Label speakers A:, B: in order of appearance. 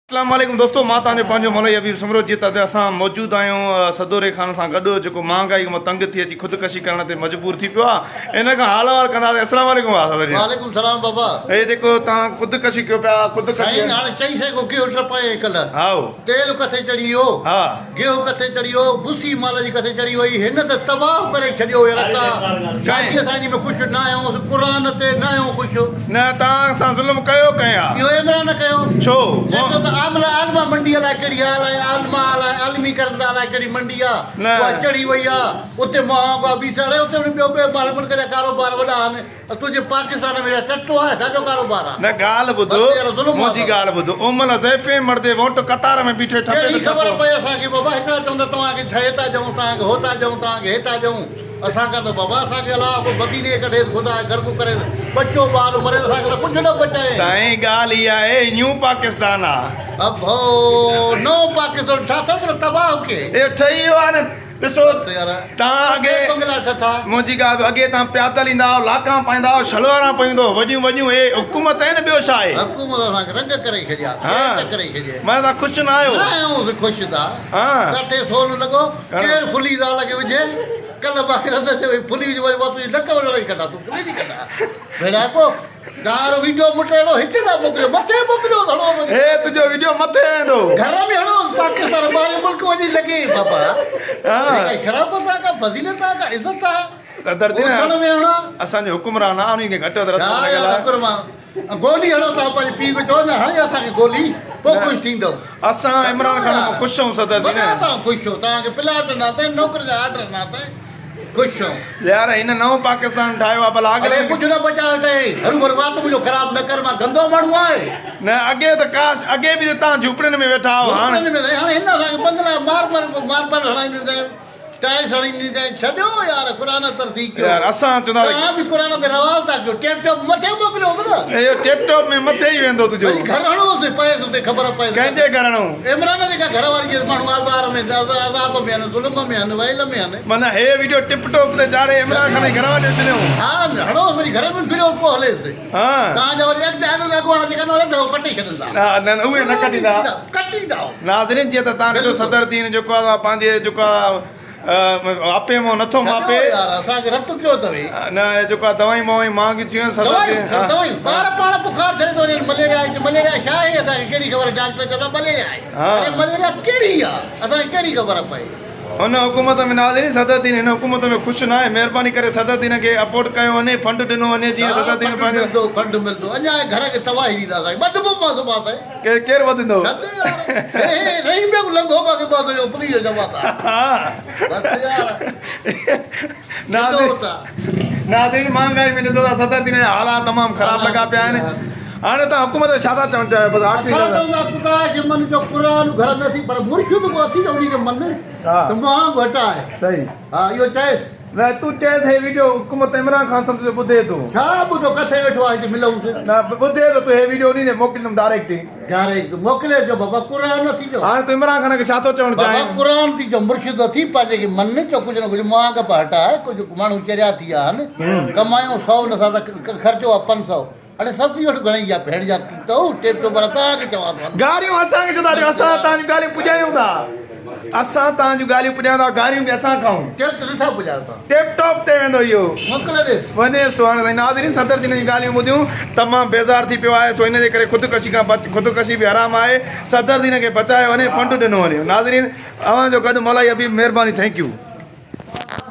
A: अस्सलाम वालेकुम दोस्तों मां तव्हांजो पंहिंजो मौलवी हबीब समरो जी त असां मौजूद आहियूं सदोरे खान सां गॾु जेको महांगाई मां तंग थी अची ख़ुदकशी करण ते मजबूर थी पियो आहे इन खां हाल अहिवाल कंदासीं। अस्सलाम वालेकुम
B: वालेकुम सलाम बाबा।
A: हे जेको तव्हां ख़ुदकशी कयो पिया ख़ुदकशी
B: हाणे चई सघो गियो टपाए कल्ह
A: हाओ
B: तेल किथे चढ़ी वियो,
A: हा
B: गियो किथे चढ़ी वियो, भुसी माल जी किथे चढ़ी वई, हिन त तबाह करे छॾियो रका जाती असांजी में कुझु न आयो क़ुरान ते न आयो कुझु
A: न तव्हां सां ज़ुल्म कयो कया
B: इहो इमरान कयो
A: छो
B: जेको त आलमा मंडी अलाए कहिड़ी आहे आलमा अलाए आलमी करंदा अलाए कहिड़ी मंडी आहे
A: न।
B: उहा चढ़ी वई आहे उते महांगा बीसाड़े उते ॿियो ॿियो मुल्क जा कारोबार वॾा आहिनि तुंहिंजे पाकिस्तान में टटो आहे छाजो कारोबार आहे
A: न ॻाल्हि ॿुधो मुंहिंजी ॻाल्हि ॿुधो उमल ज़ैफ़े मर्दे वोट कतार में बीठे ठपे
B: कहिड़ी ख़बर पए असांखे बाबा हिकिड़ा चवंदा तव्हांखे छहे था ॾियूं तव्हांखे हो था ॾियूं तव्हांखे हे था ॾियूं असां खां त बाबा असांखे अलाह को बदीने कढे ख़ुदा गर्क करे बचो ॿार मरे असांखे त कुझु न बचाए
A: साईं ॻाल्हि इहा आहे न्यू पाकिस्तान आहे
B: अभो नओं पाकिस्तान छा अथव तबाह के
A: इहो ठही वियो आहे न ॾिसो तव्हां अॻे
B: बंगला ठथा
A: मुंहिंजी ॻाल्हि अॻे तव्हां प्यादल ईंदा हुआ लाका पाईंदा हुआ शलवारां पाईंदो वॾियूं वॾियूं हे हुकूमत आहे न ॿियो छा आहे
B: हुकूमत असांखे रंग करे छॾिया करे छॾिया
A: मां तव्हां ख़ुशि न आहियो
B: ख़ुशि था
A: हा
B: काथे सोन लॻो केरु फुली था लॻे विझे कल्ह बाक़ी रंग ते फुली विझी वरी तुंहिंजी नक लड़ाई कढा तूं फुली थी कढा भेड़ा को तव्हां वीडियो मुटेड़ो हिते था मोकिलियो मथे मोकिलियो हणो
A: हे तुंहिंजो वीडियो मथे वेंदो
B: घर में हणो पाकिस्तान ॿाहिरि मुल्क वञी लॻे बाबा काई शराबत आहे का फज़ीलत आहे का इज़त आहे उथण में हणो
A: असांजो हुकुमरान आहे उन्ही खे घटि वधि रस्तो
B: गोली हणो तव्हां पंहिंजे पीउ खे चओ न हाणे असांखे गोली पोइ ख़ुशि थींदो
A: असां इमरान खान खां ख़ुशि आहियूं सदर
B: तव्हां ख़ुशि हो तव्हांखे प्लाट न अथई नौकरी जा आर्डर न अथई ख़ुशि हो
A: यार हिन नओं पाकिस्तान ठाहियो आहे भला अॻिले
B: कुझु न बचायो अथई हरू भरू वात मुंहिंजो ख़राबु न कर मां गंदो माण्हू आहे
A: न अॻे त काश अॻे बि तव्हां झूपड़ियुनि में वेठा हुआ हाणे
B: हिन असांखे बंगला मार्बल हणाईंदा टाइल्स हणाईंदा छॾियो यार क़ुरान तरती
A: यार असां चवंदा
B: तव्हां बि क़ुरान ते रवाज़ था कयो टेप टॉप मथे मोकिलियो न
A: इहो टेप टॉप में मथे ई वेंदो तुंहिंजो
B: घर हणोसि पए उते ख़बर पए
A: कंहिंजे घर हणूं
B: इमरान जेका घर वारी जे माण्हू आज़ार में अज़ाब में आहिनि ज़ुल्म में आहिनि वैल में आहिनि
A: माना हे वीडियो टिप टॉप ते चाढ़े इमरान खान घर वारे छॾियूं
B: हा हणोसि वरी घर में फिरियो पोइ हलेसि
A: हा
B: तव्हांजा वरी अॻिते अॻुवाणा जेका न रहंदा कटे छॾींदा
A: न उहे न कढींदा
B: कटींदा
A: नाज़रीन जीअं त तव्हां ॾिठो सदर दीन जेको आहे पंहिंजे जेको आहे आपे मां नथो मापे
B: यार असांखे रब्त कयो अथव
A: न जेको आहे दवाई मवाई महांगी थियूं आहिनि सदर
B: दवाई ॿार पाण बुखार चढ़े थो वञे मलेरिया छा आहे असांखे कहिड़ी ख़बर डॉक्टर चवंदा मलेरिया आहे मलेरिया कहिड़ी आहे असांखे कहिड़ी ख़बर पए
A: हुन हुकूमत में नाज़रीन सदर दीन हिन हुकूमत में ख़ुशि न आहे महिरबानी करे सदर दीन खे अफोर्ड कयो वञे फंड ॾिनो वञे जीअं सदर दीन पंहिंजो
B: फंड मिलंदो अञा घर खे तबाही ॾींदा असांखे ॿधबो पासो पास आहे
A: केरु वधंदो
B: रही में लंघो बाक़ी पासो जो पुलिस जो जवाब
A: नाज़रीन महांगाई में ॾिसो था सदर दीन जा हालात तमामु ख़राबु लॻा पिया आहिनि हाणे तव्हां हुकूमत छा था चवणु चाहियो बसि आख़िरी
B: मन जो क़ुरान घर में थी पर मुर्शिद को अथी उन जो मन तमामु घटि आहे
A: सही
B: हा इहो चएसि
A: न तूं चएसि हे वीडियो हुकूमत इमरान खान सम्झो ॿुधे थो
B: छा ॿुधो किथे वेठो आहे हिते मिलूंसि
A: न ॿुधे थो तूं हे वीडियो उन ते मोकिलींदुमि डायरेक्ट ई
B: डायरेक्ट मोकिले जो बाबा क़ुरान थी जो
A: हाणे तूं इमरान खान खे छा थो चवणु
B: बाबा
A: चाहीं
B: क़ुरान थी जो मुर्शिद थी पंहिंजे खे मन चो कुझु न कुझु महांग पिया हटाए कुझु माण्हू चरिया थी विया आहिनि कमायूं 100 नथा त ख़र्चो आहे 500 हाणे सब्जी वठि घणेई आहे भेण जा अथव टेप टोप तव्हांखे चवां थो
A: गारियूं असांखे छो था ॾियो असां तव्हांजूं ॻाल्हियूं पुॼायूं था असां तव्हांजूं ॻाल्हियूं पुॼायूं था गारियूं बि असां खाऊं
B: टेप नथा पुॼायो तव्हां
A: टेप टॉप ते वेंदो इहो
B: मोकिले ॾिस
A: वञेसि थो हाणे नाज़रीन सदर दीन जी ॻाल्हियूं ॿुधियूं तमामु बेज़ार थी पियो आहे सो हिन जे करे ख़ुदकशी खां ख़ुदकशी बि हराम आहे सदर दीन खे बचाए वञे फंड ॾिनो वञे नाज़रीन अव्हां जो गॾु मौलवी हबीब महिरबानी थैंक यू